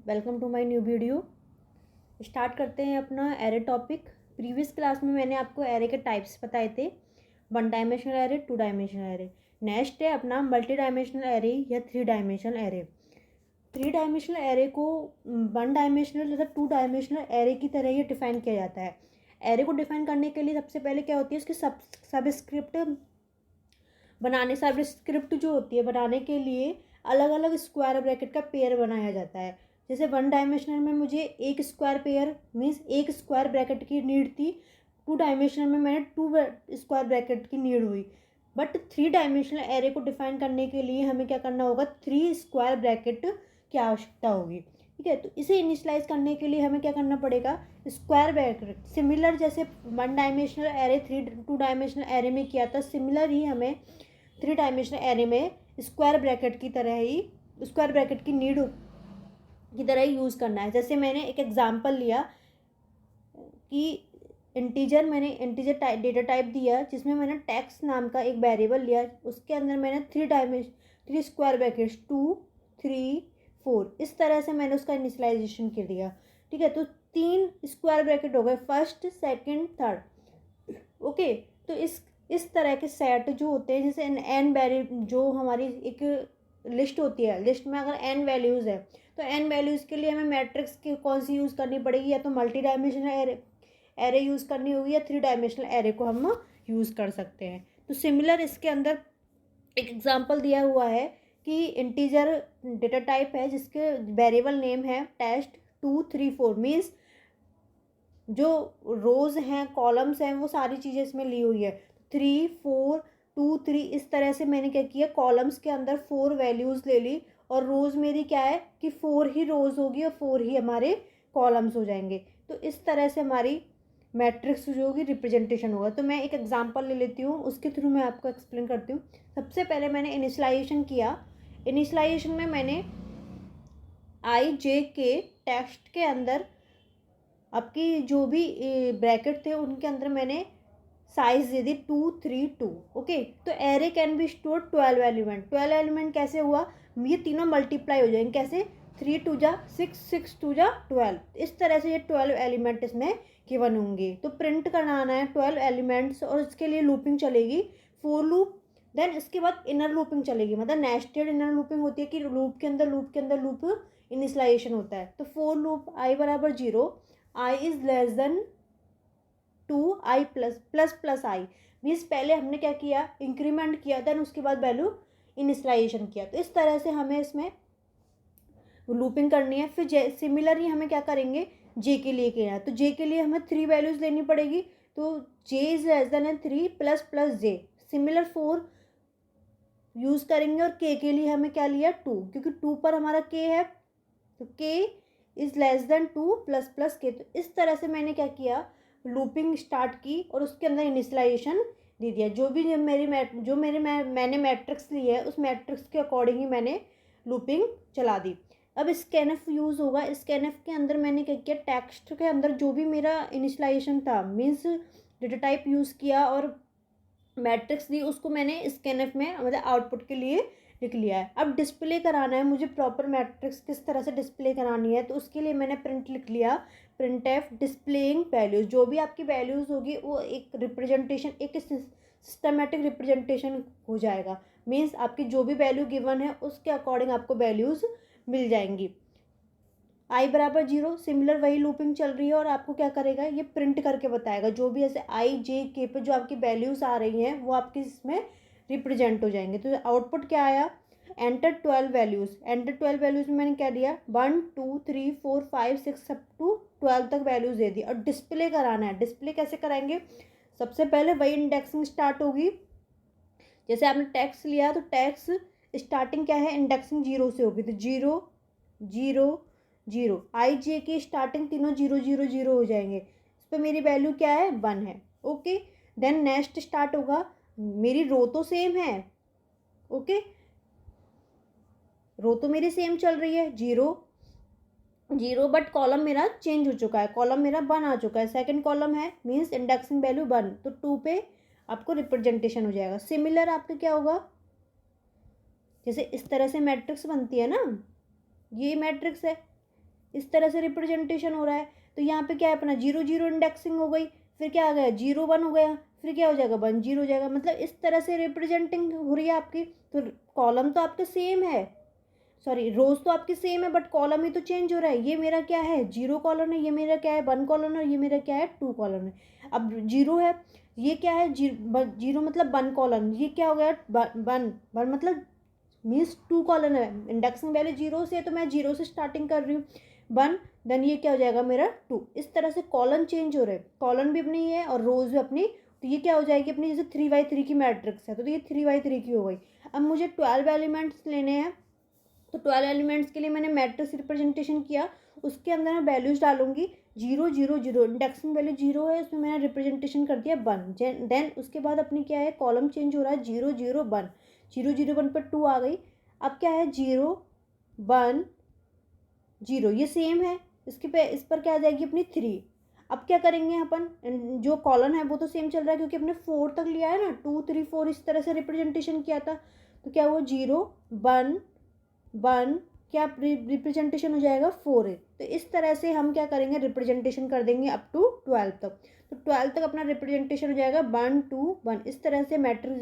Welcome to my new video. Start करते हैं अपना एरे टॉपिक। प्रीवियस क्लास में मैंने आपको एरे के टाइप्स बताए थे, 1 dimensional array, 2 dimensional array. Next है अपना मल्टी डायमेंशनल एरे या 3 डायमेंशनल एरे। 3 डायमेंशनल एरे को 1 डायमेंशनल तथा 2 डायमेंशनल एरे की तरह ही डिफाइन किया जाता है। एरे को डिफाइन करने के लिए सबसे पहले क्या होती है, उसकी सबस्क्रिप्ट बनाने, सबस्क्रिप्ट जो होती है बनाने के लिए अलग अलग स्क्वायर ब्रैकेट का पेयर बनाया जाता है। जैसे 1 डायमेंशनल में मुझे एक स्क्वायर पेयर मीन्स एक स्क्वायर ब्रैकेट की नीड थी, 2 डायमेंशनल में मैंने 2 स्क्वायर ब्रैकेट की नीड हुई। बट 3 डायमेंशनल एरे को डिफाइन करने के लिए हमें क्या करना होगा, 3 स्क्वायर ब्रैकेट की आवश्यकता होगी। ठीक है, तो इसे इनिशियलाइज करने के लिए हमें क्या करना पड़ेगा, स्क्वायर ब्रैकेट सिमिलर जैसे 1 डायमेंशनल एरे 2 डायमेंशनल एरे में किया था, सिमिलर ही हमें 3 डायमेंशनल एरे में स्क्वायर ब्रैकेट की तरह ही स्क्वायर ब्रैकेट की नीड की तरह ही यूज़ करना है। जैसे मैंने एक एग्जांपल लिया कि मैंने इंटीजर डेटा टाइप दिया, जिसमें मैंने टेक्स्ट नाम का एक वेरिएबल लिया, उसके अंदर मैंने 3 स्क्वायर ब्रैकेट्स 2 3 4 इस तरह से मैंने उसका इनिशियलाइजेशन कर दिया। ठीक है, तो 3 स्क्वायर ब्रैकेट हो गए, फर्स्ट सेकंड थर्ड। ओके, तो इस तरह के सेट जो होते हैं, जैसे एन वैल्यू जो हमारी एक लिस्ट होती है, लिस्ट में अगर एन वैल्यूज़ है तो एन वैल्यूज़ के लिए हमें मैट्रिक्स की कौन सी यूज़ करनी पड़ेगी, या तो मल्टी डायमेंशनल एरे यूज़ करनी होगी या 3 डायमेंशनल एरे को हम यूज़ कर सकते हैं। तो सिमिलर इसके अंदर एक एग्जांपल दिया हुआ है कि इंटीजर डेटा टाइप है जिसके वेरिएबल नेम है टेस्ट 2 3 4 मीन्स जो रोज़ हैं कॉलम्स हैं वो सारी चीज़ें इसमें ली हुई है, 3 4 2 3 इस तरह से मैंने क्या किया, कॉलम्स के अंदर 4 वैल्यूज़ ले ली और रोज़ मेरी क्या है कि 4 ही रोज़ होगी और 4 ही हमारे कॉलम्स हो जाएंगे। तो इस तरह से हमारी मैट्रिक्स जो होगी रिप्रेजेंटेशन होगा। तो मैं एक एग्जांपल ले लेती हूँ, उसके थ्रू मैं आपको एक्सप्लेन करती हूँ। सबसे पहले मैंने इनिशियलाइजेशन किया। इनिशियलाइजेशन में मैंने आई जे के टेक्स्ट के अंदर आपकी जो भी ब्रैकेट थे उनके अंदर मैंने साइज दे दी 2 3 2। ओके, तो array can be store 12 element. 12 element कैसे हुआ, ये तीनों मल्टीप्लाई हो जाएंगे, कैसे 3 2 जा 6 6 2 जा 12, इस तरह से ये 12 एलिमेंट इसमें गिवन होंगे। तो प्रिंट कराना है 12 एलिमेंट्स और इसके लिए लूपिंग चलेगी, फोर लूप। देन इसके बाद इनर लूपिंग चलेगी, मतलब नेस्टेड इनर लूपिंग होती है कि लूप के अंदर लूप इनिशियलाइजेशन होता है। तो फोर लूप आई बराबर 0, i is less than 2, i plus i means पहले हमने क्या किया, इंक्रीमेंट किया, देन उसके बाद वैल्यू इनिशियलाइजेशन किया। तो इस तरह से हमें इसमें लूपिंग करनी है। फिर सिमिलर ही हमें क्या करेंगे, जे के लिए किया है, तो जे के लिए हमें 3 वैल्यूज़ लेनी पड़ेगी। तो j is less than 3 plus plus j, similar 4 use करेंगे और के लिए हमें क्या लिया 2, क्योंकि 2 पर हमारा के है, तो के is less than 2 plus plus के। तो इस तरह से मैंने क्या किया, लूपिंग स्टार्ट की और उसके अंदर इनिशियलाइजेशन दे दिया। मैंने मैट्रिक्स ली है उस मैट्रिक्स के अकॉर्डिंग ही मैंने लूपिंग चला दी। अब स्कैनफ यूज़ होगा। स्कैनफ के अंदर मैंने क्या किया, टेक्स्ट के अंदर जो भी मेरा इनिशियलाइजेशन था मीन्स डेटा टाइप यूज़ किया और मैट्रिक्स दी, उसको मैंने स्कैनफ में मतलब आउटपुट के लिए लिख लिया है। अब डिस्प्ले कराना है मुझे, प्रॉपर मैट्रिक्स किस तरह से डिस्प्ले करानी है, तो उसके लिए मैंने प्रिंट लिख लिया, प्रिंट एफ डिस्प्लेइंग वैल्यूज़। जो भी आपकी वैल्यूज़ होगी वो एक रिप्रेजेंटेशन, एक सिस्टमेटिक रिप्रेजेंटेशन हो जाएगा। मीन्स आपकी जो भी वैल्यू गिवन है उसके अकॉर्डिंग आपको वैल्यूज़ मिल जाएंगी। आई बराबर 0, सिमिलर वही लूपिंग चल रही है और आपको क्या करेगा, ये प्रिंट करके बताएगा जो भी ऐसे आई जे के पे जो आपकी वैल्यूज़ आ रही हैं वो आपकी इसमें रिप्रेजेंट हो जाएंगे। तो आउटपुट क्या आया, एंटर 12 वैल्यूज़। एंटर 12 वैल्यूज़ में मैंने क्या दिया, 1 2 3 4 5 6 अप टू 12 तक वैल्यूज़ दे दी। और डिस्प्ले कराना है, डिस्प्ले कैसे कराएंगे, सबसे पहले वही इंडेक्सिंग स्टार्ट होगी। जैसे आपने टैक्स लिया तो टैक्स स्टार्टिंग क्या है, इंडेक्सिंग 0 से होगी, तो 0 0 0। आई जे की स्टार्टिंग तीनों 0 0 0 हो जाएंगे। इस पर मेरी वैल्यू क्या है, 1 है। ओके, देन नेक्स्ट स्टार्ट होगा, मेरी रो तो सेम है। ओके, रो तो मेरी सेम चल रही है 0 0, बट कॉलम मेरा चेंज हो चुका है, कॉलम मेरा 1 आ चुका है, सेकंड कॉलम है मीन्स इंडेक्सिंग वैल्यू 1, तो 2 पे आपको रिप्रेजेंटेशन हो जाएगा। सिमिलर आपका क्या होगा, जैसे इस तरह से मैट्रिक्स बनती है ना, ये मैट्रिक्स है, इस तरह से रिप्रेजेंटेशन हो रहा है। तो यहाँ पे क्या है अपना 0 0 इंडेक्सिंग हो गई, फिर क्या आ गया 0 1 हो गया, फिर क्या हो जाएगा 1 0 हो जाएगा। मतलब इस तरह से रिप्रेजेंटिंग हो रही है आपकी। तो कॉलम तो आपके सेम है, सॉरी रोज तो आपकी सेम है, बट कॉलम ही तो चेंज हो रहा है। ये मेरा क्या है 0 कॉलम है, ये मेरा क्या है 1 कॉलम है, और ये मेरा क्या है 2 कॉलम है। अब 0 है, ये क्या है 0 मतलब 1 कॉलम, ये क्या हो गया 1 मतलब मीन्स 2 कॉलम है। इंडेक्सिंग वैल्यू 0 से, तो मैं 0 से स्टार्टिंग कर रही हूँ 1, देन ये क्या हो जाएगा मेरा 2। इस तरह से कॉलम चेंज हो रहे हैं, कॉलम भी अपनी है और रोज भी अपनी। तो ये क्या हो जाएगी अपनी, जैसे 3x3 की मैट्रिक्स है तो ये 3x3 की हो गई। अब मुझे 12 एलिमेंट्स लेने हैं, तो 12 एलिमेंट्स के लिए मैंने मैट्रिक्स रिप्रेजेंटेशन किया, उसके अंदर मैं वैल्यूज डालूंगी 0 0 0, इंडेक्सिंग वैल्यू 0 है, उसमें मैंने रिप्रेजेंटेशन कर दिया 1। देन उसके बाद अपनी क्या है कॉलम चेंज हो रहा है 0 0 1, 0 0 1 पर 2 आ गई। अब क्या है 0 1 0, ये सेम है, इसके पे इस पर क्या आ जाएगी अपनी 3। अब क्या करेंगे अपन, जो कॉलम है वो तो सेम चल रहा है क्योंकि अपने 4 तक लिया है ना, 2 3 4 इस तरह से रिप्रेजेंटेशन किया था। तो क्या हुआ 0 1 1, क्या रिप्रेजेंटेशन हो जाएगा 4 है। तो इस तरह से हम क्या करेंगे रिप्रेजेंटेशन कर देंगे अप टू 12 तक। तो 12 तक अपना रिप्रेजेंटेशन हो जाएगा 1 2 1। इस तरह से मैट्रिक्स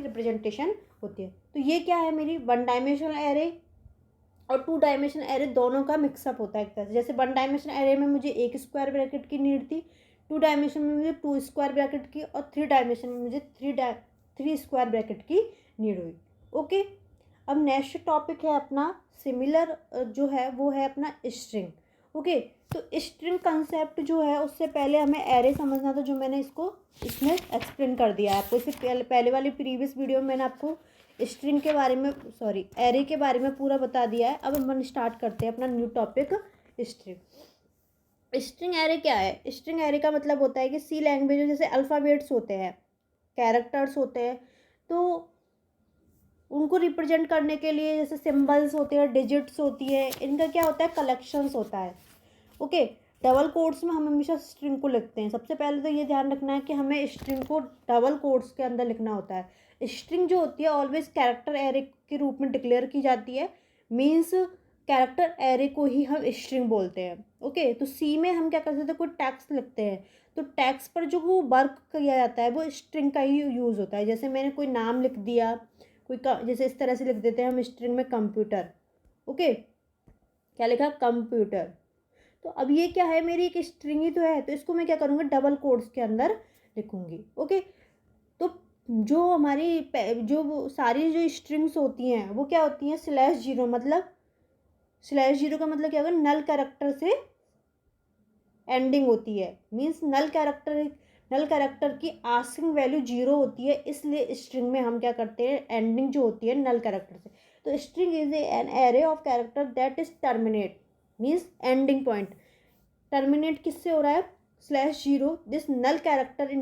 रिप्रेजेंटेशन होती है। तो ये क्या है मेरी 1 डायमेंशनल एरे और 2 डायमेंशनल एरे दोनों का मिक्सअप होता है एक तरह से। जैसे 1 डायमेंशनल एरे में मुझे 1 स्क्वायर ब्रैकेट की नीड थी, 2 डायमेंशन में मुझे 2 स्क्वायर ब्रैकेट की, और 3 डायमेंशन में मुझे 3 स्क्वायर ब्रैकेट की नीड हुई। ओके, अब नेक्स्ट टॉपिक है अपना सिमिलर, जो है वो है अपना स्ट्रिंग। ओके, तो स्ट्रिंग कंसेप्ट जो है उससे पहले हमें एरे समझना था, जो मैंने इसमें एक्सप्लेन कर दिया है आपको। इससे पहले वाली प्रीवियस वीडियो में मैंने आपको स्ट्रिंग के बारे में, सॉरी एरे के बारे में पूरा बता दिया है। अब हम स्टार्ट करते हैं अपना new topic string. String array क्या है, स्ट्रिंग एरे का मतलब होता है कि सी लैंग्वेज में जैसे अल्फ़ाबेट्स होते हैं, कैरेक्टर्स होते हैं, तो उनको रिप्रेजेंट करने के लिए जैसे सिंबल्स होते हैं, डिजिट्स होती है, इनका क्या होता है कलेक्शंस होता है। ओके, डबल कोट्स में हम हमेशा स्ट्रिंग को लिखते हैं। सबसे पहले तो ये ध्यान रखना है कि हमें स्ट्रिंग को डबल कोट्स के अंदर लिखना होता है। स्ट्रिंग जो होती है ऑलवेज कैरेक्टर एरे के रूप में डिक्लेयर की जाती है, मीन्स कैरेक्टर एरे को ही हम स्ट्रिंग बोलते हैं। ओके, तो सी में हम क्या करते हैं, कोई टैक्स लिखते हैं, तो टैक्स पर जो वो वर्क किया जाता है वो स्ट्रिंग का ही यूज़ होता है। जैसे मैंने कोई नाम लिख दिया, जैसे इस तरह से लिख देते हैं हम स्ट्रिंग में कंप्यूटर। ओके, क्या लिखा कंप्यूटर। तो अब ये क्या है मेरी एक स्ट्रिंग ही तो है, तो इसको मैं क्या करूँगी डबल कोट्स के अंदर लिखूँगी। ओके, तो जो हमारी जो सारी जो स्ट्रिंग्स होती हैं वो क्या होती हैं /0, मतलब /0 का मतलब क्या होगा नल कैरेक्टर से एंडिंग होती है, मीन्स नल कैरेक्टर की आस्किंग वैल्यू 0 होती है, इसलिए स्ट्रिंग में हम क्या करते हैं एंडिंग जो होती है नल कैरेक्टर से। तो string is an array of character that is terminate, means ending point. Terminate किससे हो रहा है /0, this null character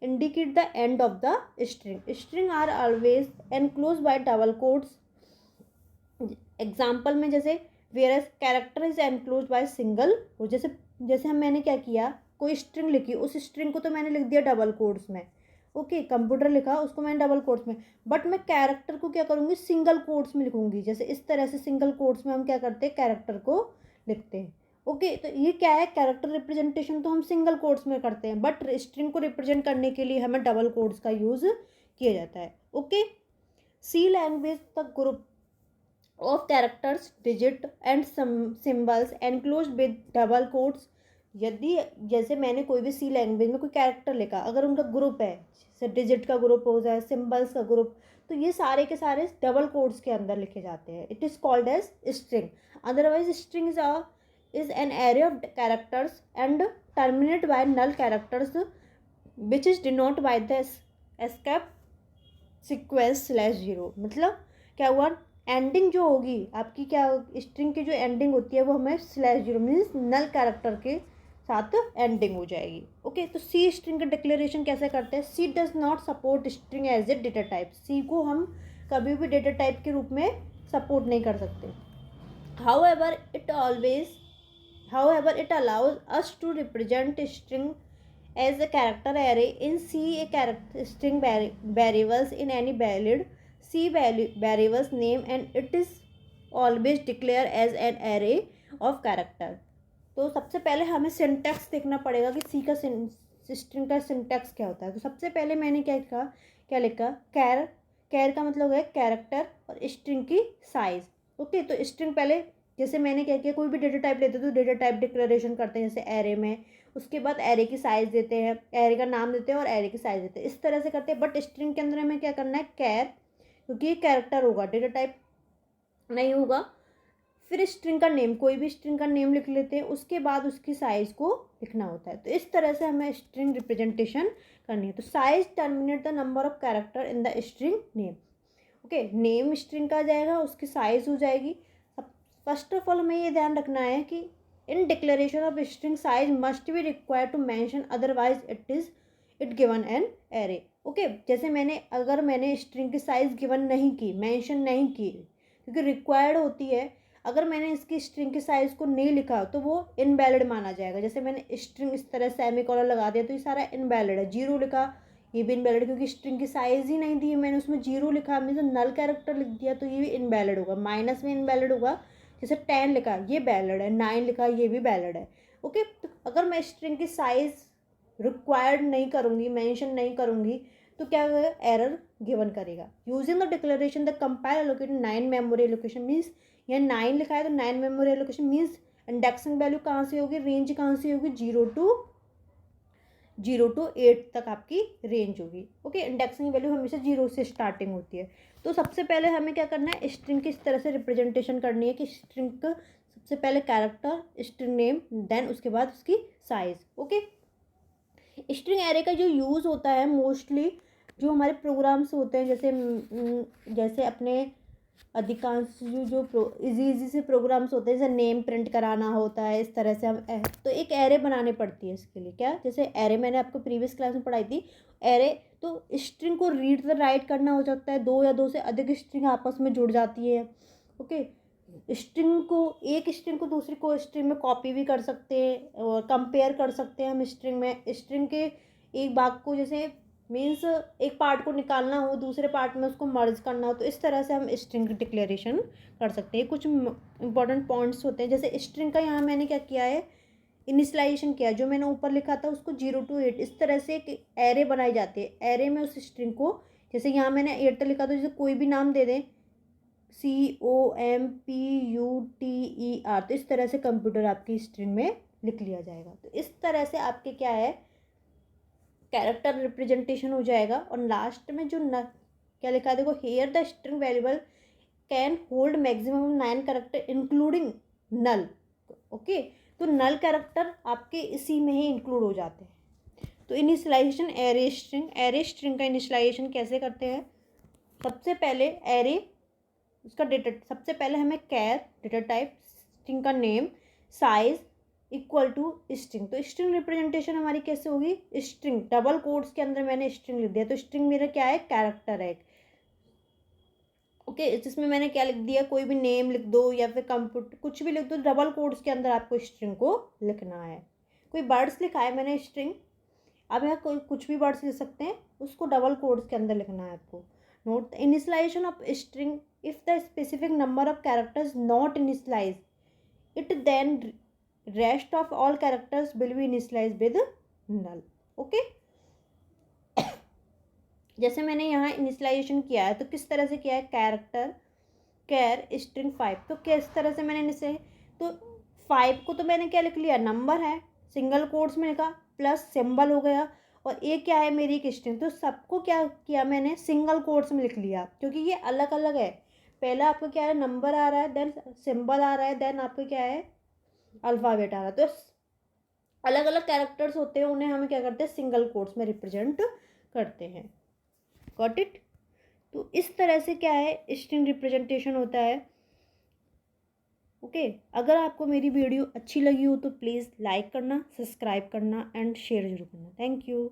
indicate the end of the string. String are always enclosed by double quotes. Example में जैसे where character is enclose by single, और जैसे मैंने क्या किया कोई स्ट्रिंग लिखी, उस स्ट्रिंग को तो मैंने लिख दिया डबल कोट्स में। ओके, कंप्यूटर लिखा उसको मैंने डबल कोट्स में, बट मैं कैरेक्टर को क्या करूँगी सिंगल कोट्स में लिखूंगी। जैसे इस तरह से सिंगल कोट्स में हम क्या करते हैं कैरेक्टर को लिखते हैं। ओके, तो ये क्या है कैरेक्टर रिप्रेजेंटेशन तो हम सिंगल कोट्स में करते हैं, बट स्ट्रिंग को रिप्रेजेंट करने के लिए हमें डबल कोट्स का यूज़ किया जाता है। Okay, C language the group of characters, digit and some symbols enclosed with double quotes। यदि जैसे मैंने कोई भी सी लैंग्वेज में कोई कैरेक्टर लिखा, अगर उनका ग्रुप है जैसे डिजिट का ग्रुप हो जाए, सिंबल्स का ग्रुप, तो ये सारे के सारे डबल कोट्स के अंदर लिखे जाते हैं। It is called as string. Otherwise string is an array of characters and terminate by null characters which is denoted by the escape sequence /0। मतलब क्या हुआ एंडिंग जो होगी आपकी क्या स्ट्रिंग की जो एंडिंग होती है वो हमें /0 मीन्स नल कैरेक्टर के साथ एंडिंग हो जाएगी। ओके, तो सी स्ट्रिंग का डिक्लेरेशन कैसे करते हैं, C does not support string as a data type. C को हम कभी भी डेटा टाइप के रूप में सपोर्ट नहीं कर सकते। However, it allows us to represent a string as a character array in C a character string variables in any valid C variables name, and it is always declare as an array of character. तो सबसे पहले हमें syntax देखना पड़ेगा कि सी का string का syntax क्या होता है। तो सबसे पहले मैंने क्या लिखा कैर का मतलब है कैरेक्टर और स्ट्रिंग की साइज। ओके, तो स्ट्रिंग पहले जैसे मैंने क्या किया, कोई भी डेटा टाइप लेते तो डेटा टाइप डिक्लेरेशन करते हैं जैसे एरे में, उसके बाद एरे की साइज़ देते हैं, एरे का नाम देते हैं और एरे की साइज़ देते हैं, इस तरह से करते हैं। बट स्ट्रिंग के अंदर हमें क्या करना है, कैर, क्योंकि ये कैरेक्टर होगा, डेटा टाइप नहीं होगा। फिर स्ट्रिंग का नेम, कोई भी स्ट्रिंग का नेम लिख लेते हैं, उसके बाद उसकी साइज़ को लिखना होता है। तो इस तरह से हमें स्ट्रिंग रिप्रेजेंटेशन करनी है। तो size terminate the number of character in the string name. Okay, name string का जाएगा, उसकी साइज़ हो जाएगी। फर्स्ट ऑफ ऑल हमें ये ध्यान रखना है कि in declaration of string size must be required to mention, otherwise it given an array. Okay, जैसे अगर मैंने स्ट्रिंग की साइज गिवन नहीं की, मेंशन नहीं की, क्योंकि रिक्वायर्ड होती है, अगर मैंने इसकी स्ट्रिंग की साइज़ को नहीं लिखा तो वो इनवैलिड माना जाएगा। जैसे मैंने स्ट्रिंग इस तरह सेमीकोलन लगा दिया तो ये सारा इनवैलिड है। जीरो लिखा, ये भी इनवैलिड, क्योंकि स्ट्रिंग की साइज़ ही नहीं दी, मैंने उसमें जीरो लिखा, मैंने तो नल कैरेक्टर लिख दिया, तो ये भी इनवैलिड होगा। माइनस में इनवैलिड होगा, जैसे 10 लिखा ये वैलिड है, 9 लिखा ये भी वैलिड है। ओके, तो अगर मैं स्ट्रिंग की साइज़ रिक्वायर्ड नहीं करूँगी, मेंशन नहीं करूँगी, तो क्या होगा, एरर गिवन करेगा। Using the declaration the compiler allocated 9 memory allocation means, यहाँ 9 लिखा है तो 9 memory allocation means indexing value कहाँ से होगी, रेंज कहाँ से होगी, 0 to 8 तक आपकी रेंज होगी। ओके, इंडेक्सिंग वैल्यू हमेशा 0 से स्टार्टिंग होती है। तो सबसे पहले हमें क्या करना है, स्ट्रिंग की इस तरह से रिप्रेजेंटेशन करनी है कि स्ट्रिंग का सबसे पहले कैरेक्टर, स्ट्रिंग नेम, देन उसके बाद उसकी साइज। ओके, स्ट्रिंग एरे का जो यूज़ होता है मोस्टली जो हमारे प्रोग्राम्स होते हैं, जैसे अपने अधिकांश जो इजी से प्रोग्राम्स होते हैं, जैसे नेम प्रिंट कराना होता है, इस तरह से हम तो एक एरे बनानी पड़ती है इसके लिए। क्या, जैसे एरे मैंने आपको प्रीवियस क्लास में पढ़ाई थी, एरे तो स्ट्रिंग को रीड द राइट करना हो सकता है, 2 या 2 से अधिक स्ट्रिंग आपस में जुड़ जाती है। ओके, एक स्ट्रिंग को दूसरी को स्ट्रिंग में कॉपी भी कर सकते हैं और कंपेयर कर सकते हैं हम स्ट्रिंग के एक भाग को, जैसे मीन्स एक पार्ट को निकालना हो, दूसरे पार्ट में उसको मर्ज करना हो, तो इस तरह से हम स्ट्रिंग की डिक्लेरेशन कर सकते हैं। कुछ इंपॉर्टेंट पॉइंट्स होते हैं, जैसे स्ट्रिंग का यहाँ मैंने क्या किया है, इनिशियलाइजेशन किया, जो मैंने ऊपर लिखा था उसको 0 to 8 इस तरह से एक एरे बनाई जाती है। एरे में उस स्ट्रिंग को, जैसे यहाँ मैंने 8 लिखा, तो जैसे कोई भी नाम दे दें, COMPUTER, तो इस तरह से कंप्यूटर आपकी स्ट्रिंग में लिख लिया जाएगा। तो इस तरह से आपके क्या है, कैरेक्टर रिप्रेजेंटेशन हो जाएगा। और लास्ट में जो क्या लिखा है देखो, here the string variable can hold maximum 9 character including null. Okay, तो नल कैरेक्टर आपके इसी में ही इंक्लूड हो जाते हैं। तो इनिशियलाइजेशन एरे स्ट्रिंग का इनिशियलाइजेशन कैसे करते हैं, सबसे पहले एरे उसका डेटा, सबसे पहले हमें कैर डेटा टाइप, स्ट्रिंग का name, size equal to string. तो स्ट्रिंग रिप्रेजेंटेशन हमारी कैसे होगी, स्ट्रिंग डबल कोट्स के अंदर मैंने स्ट्रिंग लिख दिया, तो स्ट्रिंग मेरा क्या है, कैरेक्टर है। ओके, जिसमें मैंने क्या लिख दिया, कोई भी नेम लिख दो या फिर कंप्यूटर कुछ भी लिख दो, डबल कोट्स के अंदर आपको स्ट्रिंग को लिखना है। कोई वर्ड्स लिखा है मैंने स्ट्रिंग, अब यहाँ कोई कुछ भी वर्ड्स लिख सकते हैं, उसको डबल कोट्स के अंदर लिखना है आपको। Note the initialisation of string, if the specific number of characters not initialise it, then rest of all characters will be initialise with null. Okay, जैसे मैंने यहाँ इनिशियलाइजेशन किया है तो किस तरह से किया है, कैर स्ट्रिंग 5, तो किस तरह से मैंने इसे, तो 5 को तो मैंने क्या लिख लिया, नंबर है, सिंगल कोट्स में लिखा, प्लस सिंबल हो गया, और एक क्या है मेरी एक स्ट्रिंग, तो सबको क्या किया मैंने, सिंगल कोट्स में लिख लिया, क्योंकि ये अलग अलग है। पहला आपका क्या है, नंबर आ रहा है, देन सिंबल आ रहा है, देन आपका क्या है, अल्फ़ाबेट आ रहा है। तो अलग अलग कैरेक्टर्स होते हैं, उन्हें हमें क्या करते हैं, सिंगल कोट्स में रिप्रेजेंट करते हैं। Got it. तो इस तरह से क्या है, स्ट्रिंग रिप्रेजेंटेशन होता है। ओके, अगर आपको मेरी वीडियो अच्छी लगी हो तो प्लीज़ लाइक करना, सब्सक्राइब करना एंड शेयर जरूर करना। Thank you.